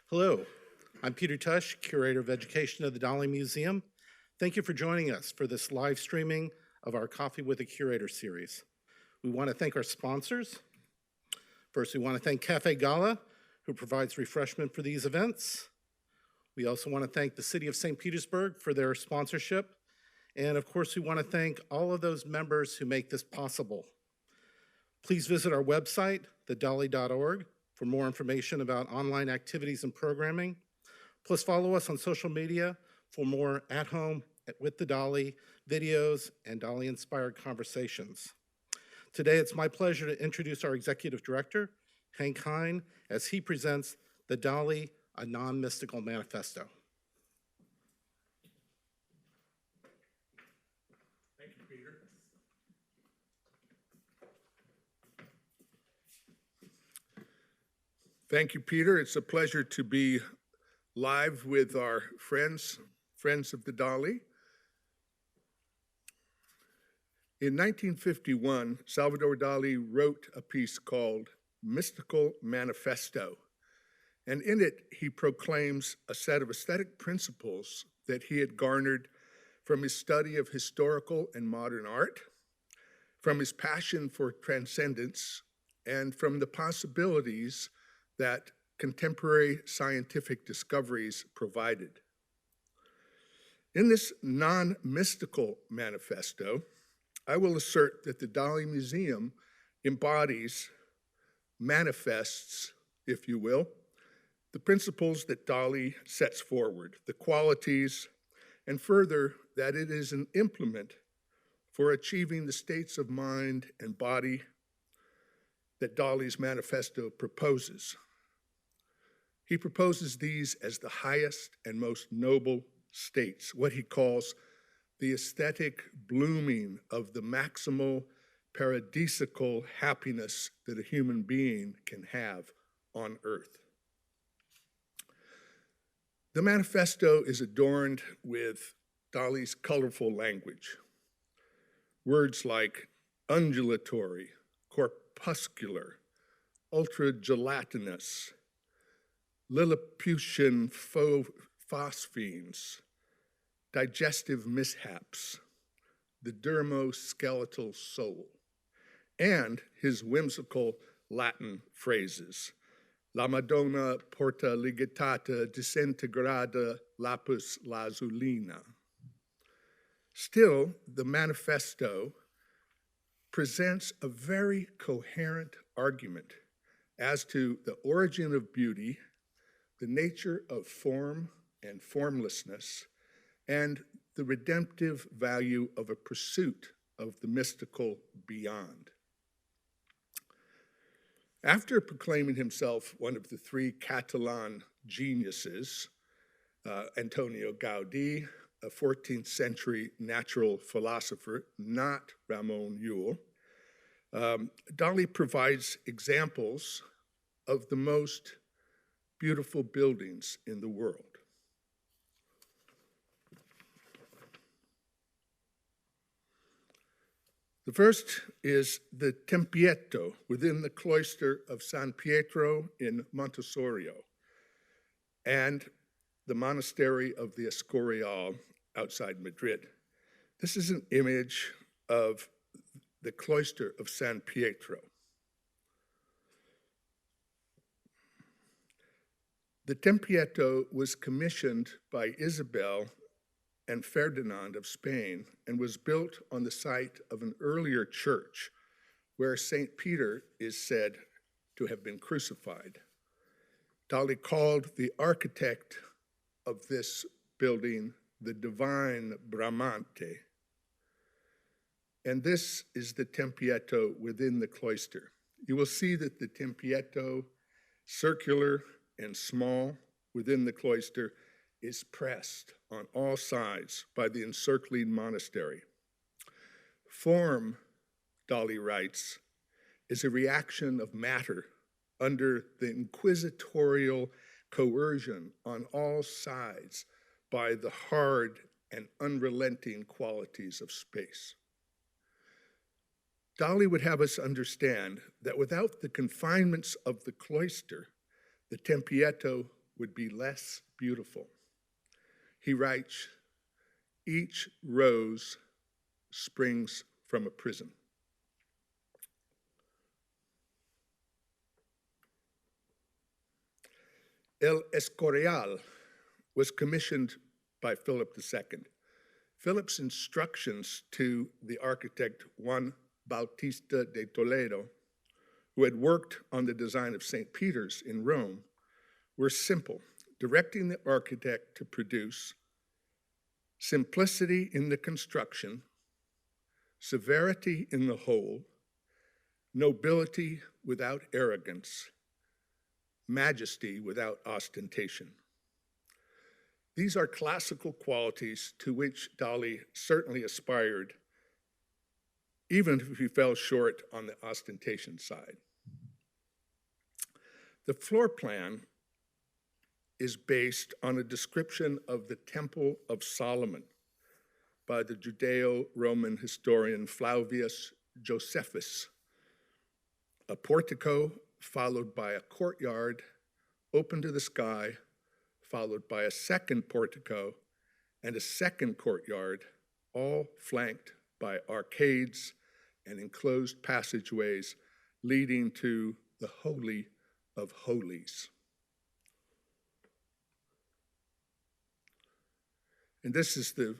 Hello, I'm Peter Tush, Curator of Education of the Dalí Museum. Thank you for joining us for this live streaming of our Coffee with a Curator series. We want to thank our sponsors. First, we want to thank Cafe Gala, who provides refreshment for these events. We also want to thank the City of St. Petersburg for their sponsorship. And of course, we want to thank all of those members who make this possible. Please visit our website, thedalí.org, for more information about online activities and programming. Plus, follow us on social media for more at-home with the Dalí videos and Dalí-inspired conversations. Today, it's my pleasure to introduce our Executive Director, Hank Hine, as he presents the Dalí, a Non-Mystical Manifesto. Thank you, Peter. Thank you, Peter. It's a pleasure to be live with our friends of the Dalí. In 1951, Salvador Dalí wrote a piece called Mystical Manifesto, and in it he proclaims a set of aesthetic principles that he had garnered from his study of historical and modern art, from his passion for transcendence, and from the possibilities that contemporary scientific discoveries provided. In this non-mystical manifesto, I will assert that the Dalí Museum embodies, manifests, if you will, the principles that Dalí sets forward, the qualities, and further, that it is an implement for achieving the states of mind and body that Dalí's manifesto proposes. He proposes these as the highest and most noble states, what he calls the aesthetic blooming of the maximal paradisical happiness that a human being can have on earth. The manifesto is adorned with Dalí's colorful language. Words like undulatory, corpuscular, ultra-gelatinous, Lilliputian phosphenes, digestive mishaps, the dermoskeletal soul, and his whimsical Latin phrases, La Madonna porta ligitata disintegrata lapis lazulina. Still, the manifesto presents a very coherent argument as to the origin of beauty, the nature of form and formlessness, and the redemptive value of a pursuit of the mystical beyond. After proclaiming himself one of the three Catalan geniuses, Antonio Gaudí, a 14th century natural philosopher, not Ramon Llull, Dalí provides examples of the most beautiful buildings in the world. The first is the Tempietto within the cloister of San Pietro in Montessorio and the monastery of the Escorial outside Madrid. This is an image of the cloister of San Pietro. The Tempietto was commissioned by Isabel and Ferdinand of Spain and was built on the site of an earlier church where St. Peter is said to have been crucified. Dalí called the architect of this building the divine Bramante. And this is the Tempietto within the cloister. You will see that the Tempietto, circular and small within the cloister, is pressed on all sides by the encircling monastery. Form, Dalí writes, is a reaction of matter under the inquisitorial coercion on all sides by the hard and unrelenting qualities of space. Dalí would have us understand that without the confinements of the cloister, the Tempietto would be less beautiful. He writes, "Each rose springs from a prison." El Escorial was commissioned by Philip II. Philip's instructions to the architect Juan Bautista de Toledo, who had worked on the design of St. Peter's in Rome, were simple, directing the architect to produce simplicity in the construction, severity in the whole, nobility without arrogance, majesty without ostentation. These are classical qualities to which Dalí certainly aspired, even if he fell short on the ostentation side. The floor plan is based on a description of the Temple of Solomon by the Judeo-Roman historian Flavius Josephus. A portico followed by a courtyard open to the sky, followed by a second portico and a second courtyard, all flanked by arcades and enclosed passageways leading to the Holy of Holies. And this is the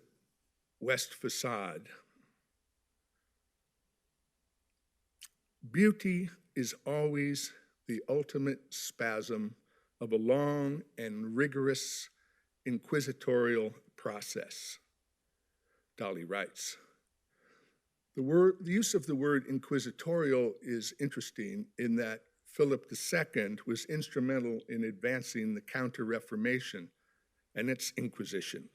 west facade. Beauty is always the ultimate spasm of a long and rigorous inquisitorial process, Dalí writes. The use of the word inquisitorial is interesting in that Philip II was instrumental in advancing the Counter-Reformation and its Inquisition.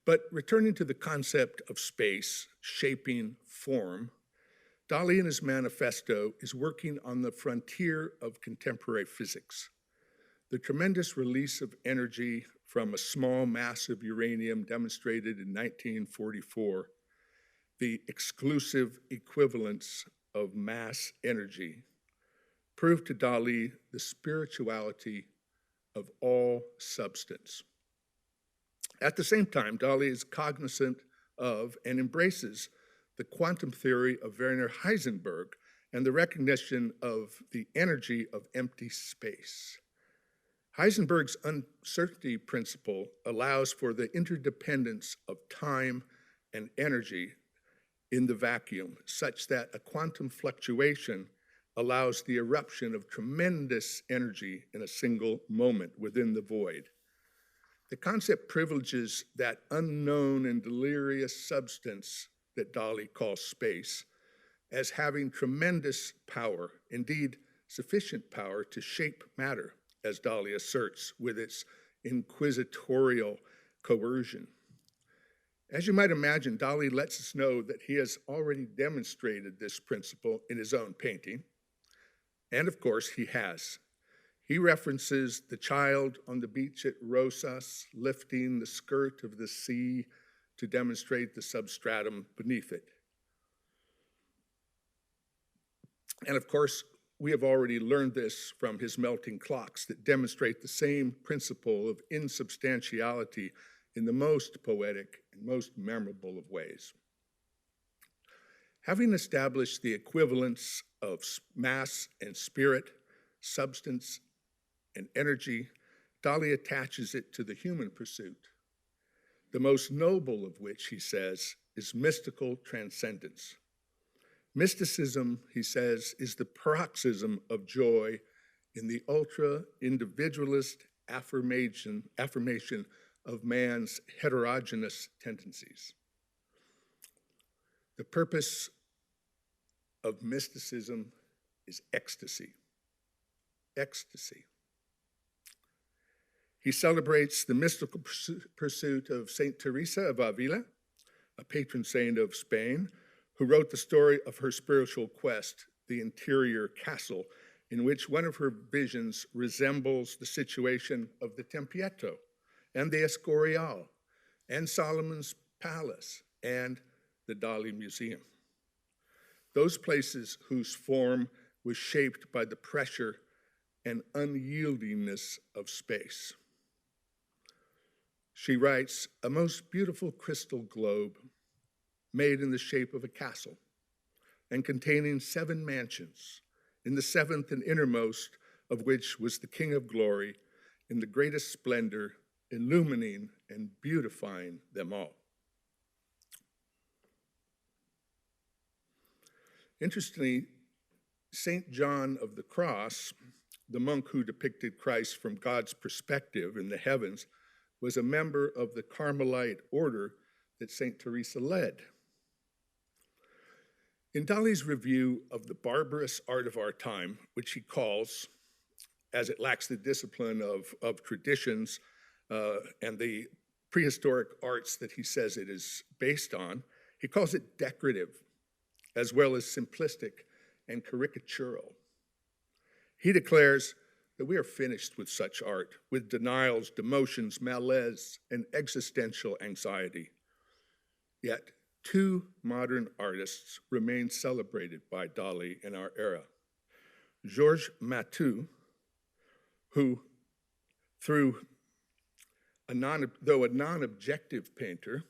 But returning to the concept of space shaping form, Dalí in his manifesto is working on the frontier of contemporary physics. The tremendous release of energy from a small mass of uranium demonstrated in 1944, the exclusive equivalence of mass energy, proved to Dalí the spirituality of all substance. At the same time, Dalí is cognizant of and embraces the quantum theory of Werner Heisenberg and the recognition of the energy of empty space. Heisenberg's uncertainty principle allows for the interdependence of time and energy in the vacuum, such that a quantum fluctuation allows the eruption of tremendous energy in a single moment within the void. The concept privileges that unknown and delirious substance that Dalí calls space as having tremendous power, indeed sufficient power to shape matter, as Dalí asserts with its inquisitorial coercion. As you might imagine, Dalí lets us know that he has already demonstrated this principle in his own painting, and of course he has. He references the child on the beach at Rosas lifting the skirt of the sea to demonstrate the substratum beneath it. And of course, we have already learned this from his melting clocks that demonstrate the same principle of insubstantiality in the most poetic and most memorable of ways. Having established the equivalence of mass and spirit, substance and energy, Dalí attaches it to the human pursuit, the most noble of which, he says, is mystical transcendence. Mysticism, he says, is the paroxysm of joy in the ultra-individualist affirmation of man's heterogeneous tendencies. The purpose of mysticism is ecstasy. Ecstasy. He celebrates the mystical pursuit of Saint Teresa of Avila, a patron saint of Spain, who wrote the story of her spiritual quest, the interior castle, in which one of her visions resembles the situation of the Tempietto and the Escorial and Solomon's Palace and the Dalí Museum. Those places whose form was shaped by the pressure and unyieldingness of space. She writes, "A most beautiful crystal globe made in the shape of a castle and containing 7 mansions, in the 7th and innermost of which was the King of Glory in the greatest splendor, illumining and beautifying them all." Interestingly, St. John of the Cross, the monk who depicted Christ from God's perspective in the heavens, was a member of the Carmelite order that St. Teresa led. In Dalí's review of the barbarous art of our time, which he calls, as it lacks the discipline of traditions and the prehistoric arts that he says it is based on, he calls it decorative, as well as simplistic and caricatural. He declares that we are finished with such art, with denials, demotions, malaise, and existential anxiety. Yet 2 modern artists remain celebrated by Dalí in our era. Georges Matou, who, though a non-objective painter,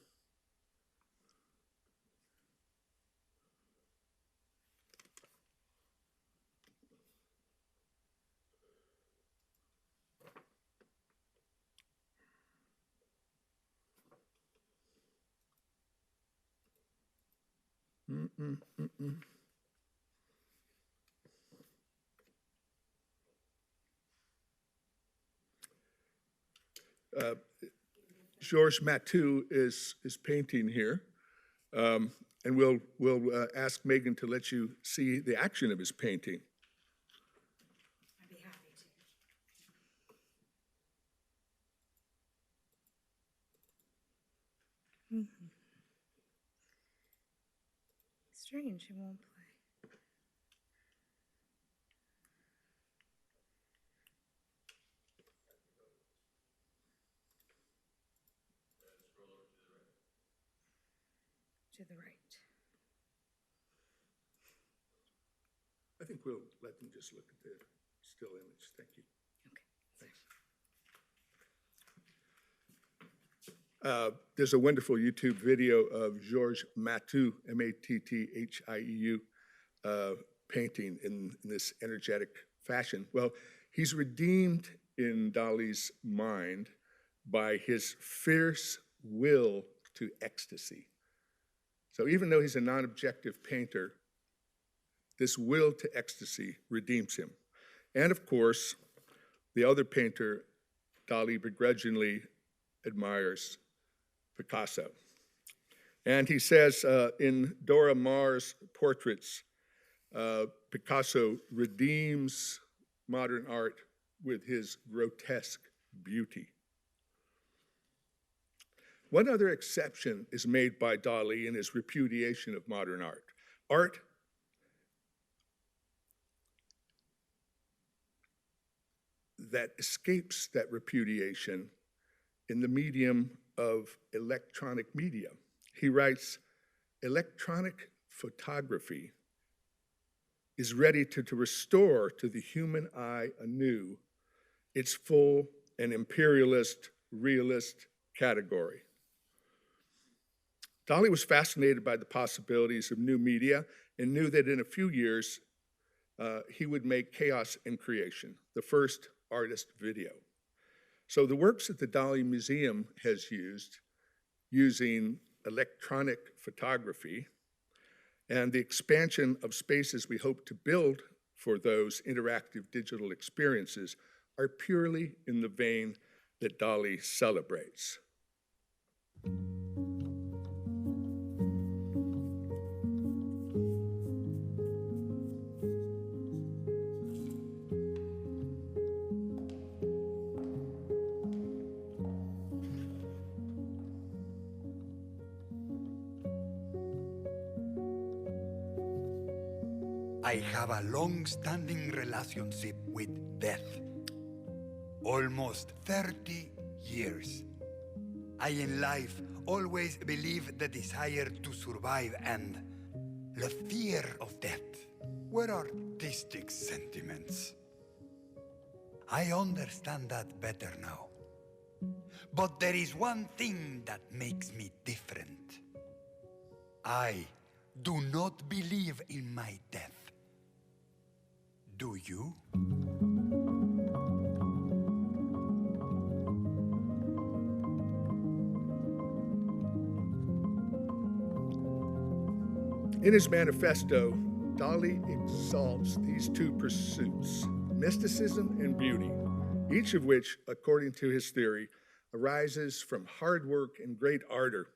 Georges Matou is painting here, and we'll ask Megan to let you see the action of his painting. I'd be happy to. Strange, it won't play. To the right. I think we'll let them just look at the still image. Thank you. Okay. There's a wonderful YouTube video of Georges Matou, M-A-T-T-H-I-E-U, painting in this energetic fashion. Well, he's redeemed in Dalí's mind by his fierce will to ecstasy. So even though he's a non-objective painter, this will to ecstasy redeems him. And of course, the other painter Dalí begrudgingly admires, Picasso. And he says in Dora Maar's portraits, Picasso redeems modern art with his grotesque beauty. One other exception is made by Dalí in his repudiation of modern art. Art that escapes that repudiation in the medium of electronic media. He writes, "Electronic photography is ready to restore to the human eye anew its full and imperialist, realist category." Dalí was fascinated by the possibilities of new media and knew that in a few years, he would make Chaos in Creation, the first artist video. So the works that the Dalí Museum has used, using electronic photography, and the expansion of spaces we hope to build for those interactive digital experiences are purely in the vein that Dalí celebrates. I have a long-standing relationship with death. Almost 30 years. I in life always believe the desire to survive and the fear of death were artistic sentiments. I understand that better now. But there is one thing that makes me different. I do not believe in my death. Do you? In his manifesto, Dalí exalts these two pursuits, mysticism and beauty, each of which, according to his theory, arises from hard work and great ardor.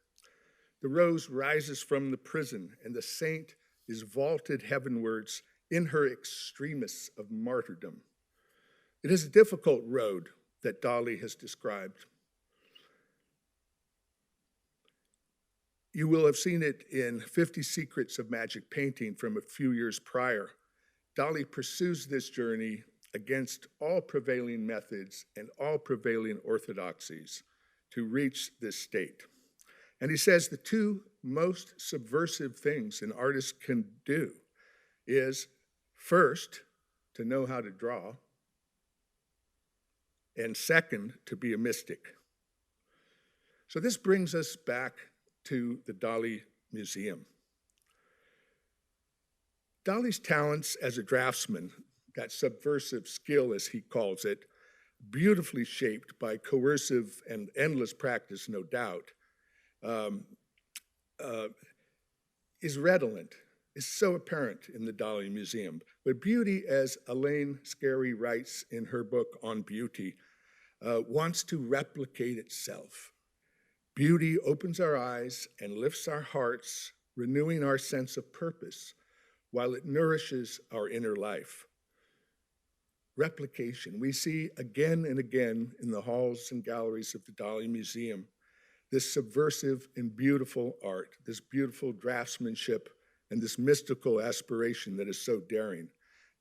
The rose rises from the prison, and the saint is vaulted heavenwards in her extremis of martyrdom. It is a difficult road that Dalí has described. You will have seen it in 50 Secrets of Magic Painting from a few years prior. Dalí pursues this journey against all prevailing methods and all prevailing orthodoxies to reach this state. And he says the two most subversive things an artist can do is, first, to know how to draw, and second, to be a mystic. So this brings us back to the Dalí Museum. Dalí's talents as a draftsman, that subversive skill as he calls it, beautifully shaped by coercive and endless practice, no doubt, is redolent, is so apparent in the Dalí Museum. But beauty, as Elaine Scarry writes in her book on beauty, wants to replicate itself. Beauty opens our eyes and lifts our hearts, renewing our sense of purpose, while it nourishes our inner life. Replication. We see again and again in the halls and galleries of the Dalí Museum this subversive and beautiful art, this beautiful draftsmanship, and this mystical aspiration that is so daring.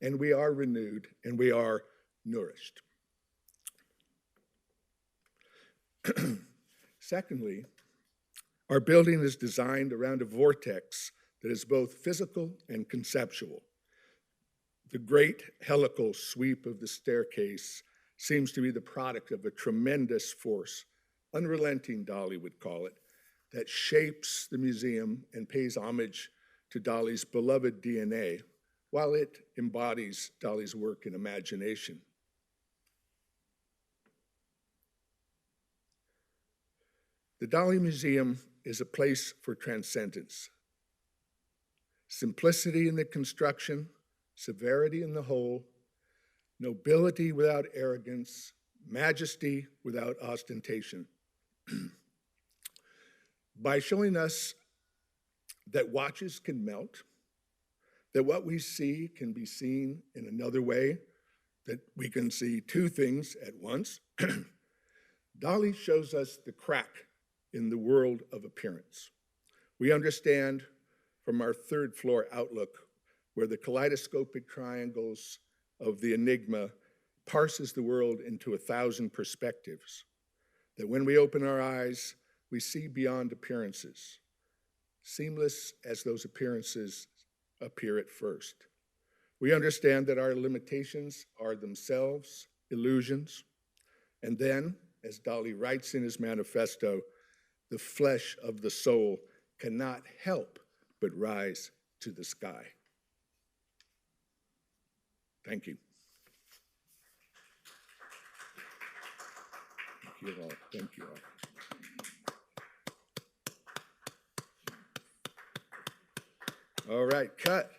And we are renewed and we are nourished. Secondly, our building is designed around a vortex that is both physical and conceptual. The great helical sweep of the staircase seems to be the product of a tremendous force, unrelenting, Dalí would call it, that shapes the museum and pays homage to Dalí's beloved DNA, while it embodies Dalí's work and imagination. The Dalí Museum is a place for transcendence. Simplicity in the construction, severity in the whole, nobility without arrogance, majesty without ostentation. By showing us that watches can melt, that what we see can be seen in another way, that we can see two things at once, Dalí shows us the crack in the world of appearance. We understand from our third floor outlook, where the kaleidoscopic triangles of the enigma parses the world into 1,000 perspectives, that when we open our eyes, we see beyond appearances, seamless as those appearances appear at first. We understand that our limitations are themselves illusions, and then, as Dalí writes in his manifesto, the flesh of the soul cannot help but rise to the sky. Thank you. Thank you all. Thank you all. All right, cut.